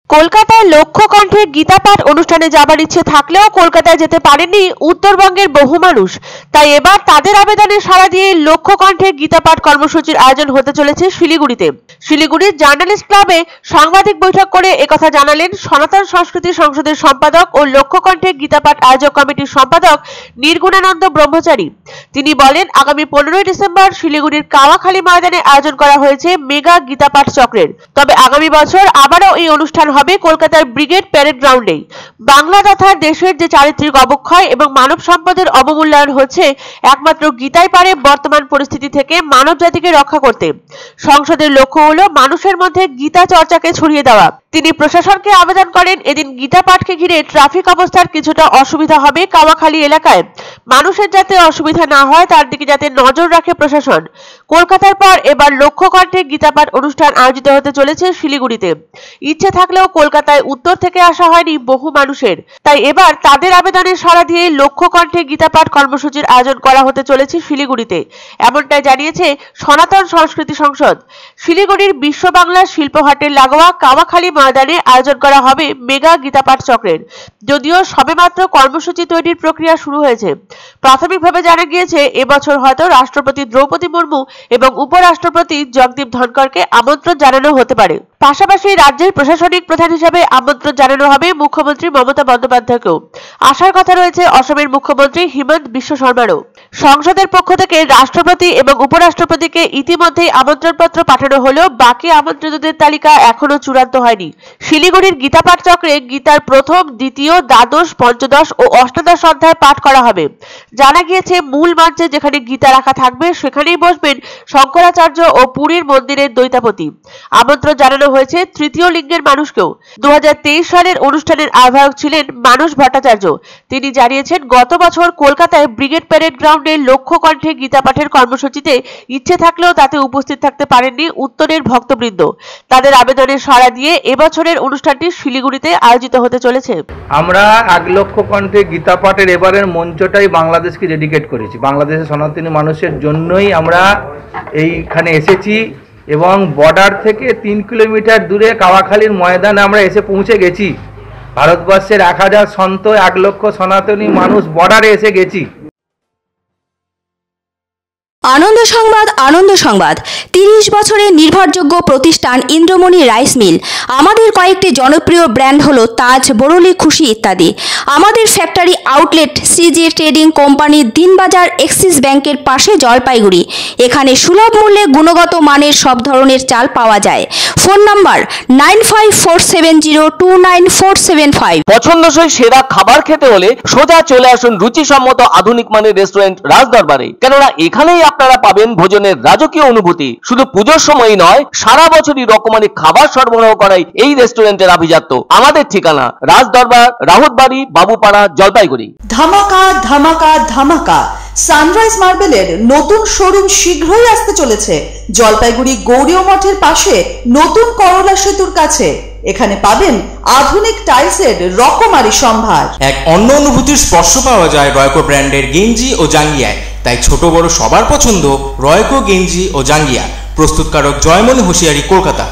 কলকাতায় লক্ষ্য কণ্ঠে গীতা পাঠ অনুষ্ঠানে যাবার ইচ্ছে থাকলেও কলকাতায় যেতে পারেননি উত্তরবঙ্গের বহু মানুষ। তাই এবার তাদের আবেদনে সাড়া দিয়ে লক্ষ্য কণ্ঠে গীতা পাঠ কর্মসূচির আয়োজন হতে চলেছে শিলিগুড়িতে। শিলিগুড়ির জার্নালিস্ট ক্লাবে সাংবাদিক বৈঠক করে একথা জানালেন সনাতন সংস্কৃতি সংসদের সম্পাদক ও লক্ষ্য কণ্ঠে গীতা পাঠ আয়োজক কমিটির সম্পাদক নির্গুণানন্দ ব্রহ্মচারী। তিনি বলেন, আগামী 15ই ডিসেম্বর শিলিগুড়ির কাওয়াখালী ময়দানে আয়োজন করা হয়েছে মেগা গীতা পাঠ চক্রের। তবে আগামী বছর আবারও এই অনুষ্ঠান হবে কলকাতার ব্রিগেড প্যারেড গ্রাউন্ডেই। বাংলা তথা দেশের যে চারিত্রিক অবক্ষয় এবং মানব সম্পদের অবমূল্যায়ন হচ্ছে, একমাত্র গীতাই পারে বর্তমান পরিস্থিতি থেকে মানব জাতিকে রক্ষা করতে। সংসদের লক্ষ্য হলো মানুষের মধ্যে গীতা চর্চাকে ছড়িয়ে দেওয়া। তিনি প্রশাসনকে আবেদন করেন, এদিন গীতা পাঠকে ঘিরে ট্রাফিক অবস্থার কিছুটা অসুবিধা হবে কাওয়াখালী এলাকায়। মানুষের যাতে অসুবিধা না হয় তার দিকে যাতে নজর রাখে প্রশাসন। কলকাতার পর এবার লক্ষ্য কণ্ঠে গীতা পাঠ অনুষ্ঠান আয়োজিত হতে চলেছে শিলিগুড়িতে। ইচ্ছে থাকলেও কলকাতায় উত্তর থেকে আসা হয়নি বহু মানুষের। তাই এবার তাদের আবেদনে সাড়া দিয়ে লক্ষ্য কণ্ঠে গীতা পাঠ কর্মসূচির আয়োজন করা হতে চলেছে শিলিগুড়িতে, এমনটাই জানিয়েছে সনাতন সংস্কৃতি সংসদ। শিলিগুড়ির বিশ্ব বাংলা শিল্পহাটের লাগোয়া কাওয়াখালী ময়দানে আয়োজন করা হবে মেগা গীতা পাঠ চক্রের। যদিও সবেমাত্র কর্মসূচি তৈরির প্রক্রিয়া শুরু হয়েছে। প্রাথমিকভাবে জানা গিয়েছে এবছর হয়তো রাষ্ট্রপতি দ্রৌপদী মুর্মু এবং উপরাষ্ট্রপতি জগদীপ ধনখড়কে আমন্ত্রণ জানানো হতে পারে। পাশাপাশি রাজ্যের প্রশাসনিক প্রধান হিসেবে আমন্ত্রণ জানানো হবে মুখ্যমন্ত্রী মমতা বন্দ্যোপাধ্যায়কেও। আসার কথা রয়েছে অসমের মুখ্যমন্ত্রী হিমন্ত বিশ্ব শর্মারও। সংসদের পক্ষ থেকে রাষ্ট্রপতি এবং উপরাষ্ট্রপতিকে ইতিমধ্যেই আমন্ত্রণপত্র পাঠানো হলেও বাকি আমন্ত্রিতদের তালিকা এখনো চূড়ান্ত হয়নি। শিলিগুড়ির গীতা পাঠ চক্রে গীতার প্রথম, দ্বিতীয়, দ্বাদশ, পঞ্চদশ ও অষ্টাদশ অধ্যায় পাঠ করা হবে। জানা গিয়েছে মূল মঞ্চে যেখানে গীতা রাখা থাকবে সেখানেই বসবেন শঙ্করাচার্য ও পুরীর মন্দিরের দৈতাপতি। আমন্ত্রণ জানানো হয়েছে তৃতীয় লিঙ্গের মানুষকেও। 2023 সালের অনুষ্ঠানের আহ্বায়ক ছিলেন মানস ভট্টাচার্য। তিনি জানিয়েছেন, গত বছর কলকাতায় ব্রিগেড প্যারেড গ্রাউন্ডে লক্ষ্য কণ্ঠে গীতা পাঠের কর্মসূচিতে ইচ্ছে থাকলেও তাতে উপস্থিত থাকতে পারেননি উত্তরের ভক্তবৃন্দ। তাদের আবেদনে সাড়া দিয়ে এবছরের অনুষ্ঠানটি শিলিগুড়িতে আয়োজিত হতে চলেছে। আমরা 1 লক্ষ কণ্ঠে গীতা পাঠের এবারের মঞ্চটাই বাংলাদেশকে ডেডিকেট করেছি। বাংলাদেশের সনাতনী মানুষের জন্যই আমরা এইখানে এসেছি এবং বর্ডার থেকে 3 কিলোমিটার দূরে কাওয়াখালীর ময়দানে আমরা এসে পৌঁছে গেছি। ভারতবর্ষের 1000 সন্ত, 1 লক্ষ সনাতনী মানুষ বর্ডারে এসে গেছি। আনন্দ সংবাদ, আনন্দ সংবাদ। 30 বছরের নির্ভরযোগ্য প্রতিষ্ঠান ইন্দ্রমণি রাইস মিল। আমাদের কয়েকটি জনপ্রিয় ব্র্যান্ড হলো তাজ, বরলি, খুশি ইত্যাদি। আমাদের factory outlet CG trading company, Dinbazar, axis ব্যাংকের পাশে, জলপাইগুড়ি। এখানে সুলভ মূল্যে গুণগত মানের সব ধরনের চাল পাওয়া যায়। Phone number 9547029475। পছন্দসই সেরা খাবার খেতে হলে সোজা চলে আসুন রুচিসম্মত আধুনিক মানের রেস্টুরেন্ট রাজদরবারে। কেননা এখানেই আপনারা পাবেন ভোজনের রাজকীয় অনুভূতি। শুধু পুজোর সময়ই নয়, সারা বছরই রকমারি খাবার সরবরাহ করাই এই রেস্টুরেন্টের আভিজাত্য। আমাদের ঠিকানা রাজদরবার, রাহুতবাড়ি, বাবুপাড়া, জলপাইগুড়ি। ধামাকা ধামাকা ধামাকা! সানরাইজ মার্বেলের নতুন শোরুম শীঘ্রই আসতে চলেছে জলপাইগুড়ি গৌরীয় মঠের পাশে নতুন করলা সেতুর কাছে। এখানে পাবেন আধুনিক টাইলসের রকমারি সম্ভার। এক অন্য অনুভূতির স্পর্শ পাওয়া যায় রয়কো ব্র্যান্ডের গেঞ্জি ও জাঙ্গিয়ায়। তাই ছোট বড় সবার পছন্দ রয়কো গেঞ্জি ও জাঙ্গিয়া। প্রস্তুতকারক জয়মনি হোশিয়ারি, কলকাতা।